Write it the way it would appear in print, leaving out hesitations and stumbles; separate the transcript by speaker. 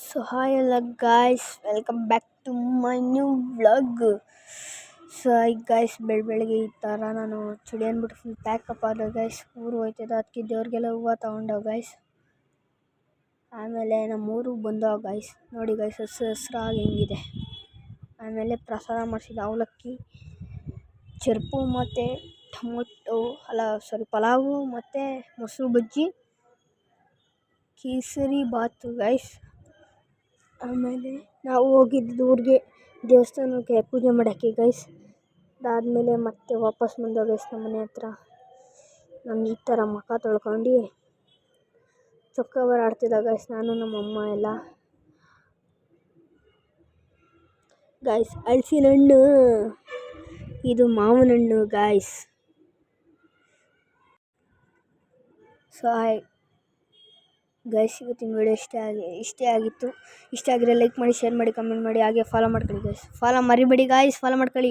Speaker 1: So hi hello guys, welcome back to my new vlog. So guys ಬೆಳಗ್ಗೆ ಈ ಥರ ನಾನು ಚುಡಿ ಅಂದ್ಬಿಟ್ಟು ಫುಲ್ ಪ್ಯಾಕಪ್ ಆದ ಗೈಸ್. ಊರು ಹೋಯ್ತದ, ಅದಕ್ಕೆ ದೇವ್ರಿಗೆಲ್ಲ ಹೂವು ತೊಗೊಂಡವು ಗೈಸ್. ಆಮೇಲೆ ನಮ್ಮ ಊರಿಗೆ ಬಂದವು ಗೈಸ್. ನೋಡಿ ಗೈಸ್ ಹಸ್ರಾಗಿ ಹೆಂಗಿದೆ. ಆಮೇಲೆ ಪ್ರಸಾದ ಮಾಡಿಸಿದ ಅವಲಕ್ಕಿ, ಚೆರ್ಪು ಮತ್ತು ಪಲಾವು ಮತ್ತು ಮೊಸರು ಬಜ್ಜಿ, ಕೇಸರಿ ಬಾತು ಗೈಸ್. ಆಮೇಲೆ ನಾವು ಹೋಗಿದ್ದು ಊರಿಗೆ ದೇವಸ್ಥಾನಕ್ಕೆ ಪೂಜೆ ಮಾಡೋಕ್ಕೆ ಗೈಸ್. ಅದಾದಮೇಲೆ ಮತ್ತೆ ವಾಪಸ್ ಬಂದೋ ಗೈಸ್ ನಮ್ಮ ಮನೆ ಹತ್ರ. ನಾನು ಈ ಥರ ಮುಖ ತೊಳ್ಕೊಂಡು ಚೊಕ್ಕಬಾರ ಆಡ್ತಿದ್ದ ಗೈಸ್, ನಾನು ನಮ್ಮಮ್ಮ ಎಲ್ಲ. ಗೈಸ್ ಹಲಸಿನ ಹಣ್ಣು, ಇದು ಮಾವಿನ ಹಣ್ಣು ಗೈಸ್. ಸೊ ಹಾಯ್ ಗೈಸ್, ಇವತ್ತಿನ ವಿಡಿಯೋ ಇಷ್ಟೇ ಆಗಿತ್ತು. ಇಷ್ಟ ಆಗಿದ್ರೆ ಲೈಕ್ ಮಾಡಿ, ಶೇರ್ ಮಾಡಿ, ಕಮೆಂಟ್ ಮಾಡಿ, ಹಾಗೆ ಫಾಲೋ ಮಾಡ್ಕೊಳ್ಳಿ ಗೈಸ್. ಫಾಲೋ ಮರಿಬೇಡಿ ಗೈಸ್, ಫಾಲೋ ಮಾಡ್ಕೊಳ್ಳಿ.